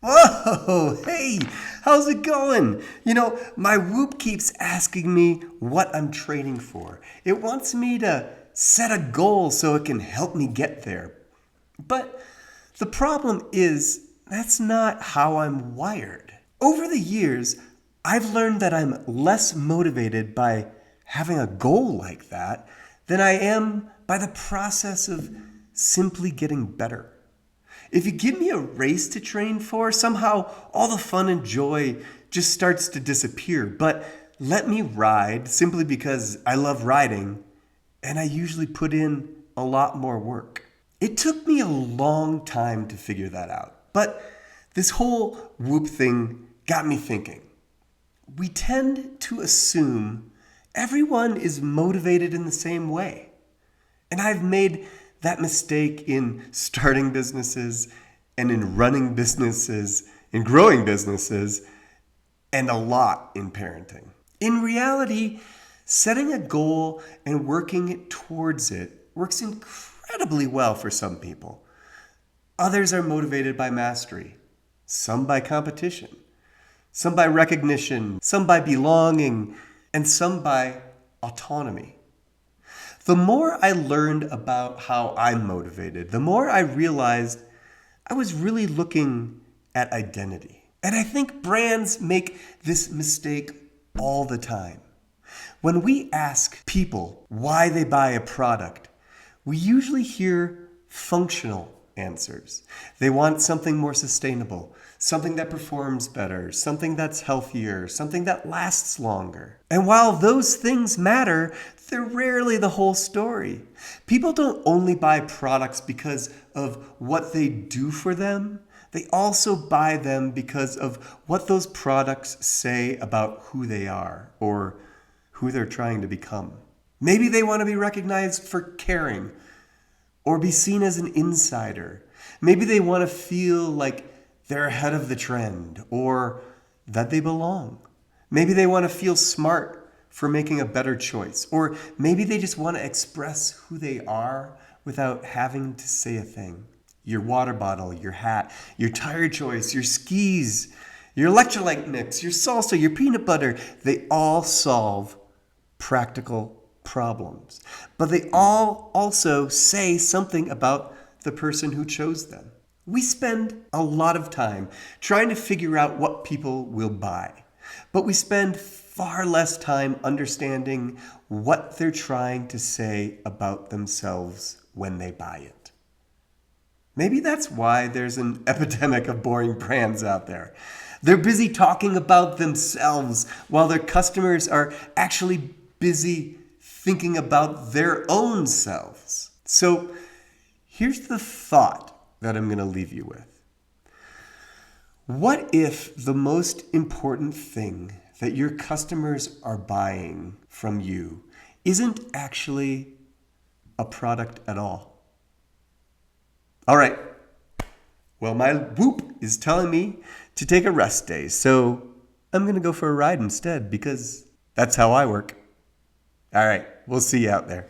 Whoa, hey, how's it going? My Whoop keeps asking me what I'm training for. It wants me to set a goal so it can help me get there. But the problem is, that's not how I'm wired. Over the years, I've learned that I'm less motivated by having a goal like that than I am by the process of simply getting better. If you give me a race to train for, somehow all the fun and joy just starts to disappear. But let me ride simply because I love riding, and I usually put in a lot more work. It took me a long time to figure that out. But this whole Whoop thing got me thinking. We tend to assume everyone is motivated in the same way. And I've made that mistake in starting businesses and in running businesses, in growing businesses, and a lot in parenting. In reality, setting a goal and working towards it works incredibly well for some people. Others are motivated by mastery, some by competition, some by recognition, some by belonging, and some by autonomy. The more I learned about how I'm motivated, the more I realized I was really looking at identity. And I think brands make this mistake all the time. When we ask people why they buy a product, we usually hear functional answers. They want something more sustainable, something that performs better, something that's healthier, something that lasts longer. And while those things matter, they're rarely the whole story. People don't only buy products because of what they do for them. They also buy them because of what those products say about who they are or who they're trying to become. Maybe they want to be recognized for caring or be seen as an insider. Maybe they want to feel like they're ahead of the trend or that they belong. Maybe they want to feel smart for making a better choice. Or maybe they just want to express who they are without having to say a thing. Your water bottle, your hat, your tire choice, your skis, your electrolyte mix, your salsa, your peanut butter, they all solve practical problems. But they all also say something about the person who chose them. We spend a lot of time trying to figure out what people will buy, but we spend far less time understanding what they're trying to say about themselves when they buy it. Maybe that's why there's an epidemic of boring brands out there. They're busy talking about themselves while their customers are actually busy thinking about their own selves. So here's the thought that I'm going to leave you with. What if the most important thing that your customers are buying from you isn't actually a product at all? All right. Well, my Whoop is telling me to take a rest day, so I'm going to go for a ride instead because that's how I work. All right. We'll see you out there.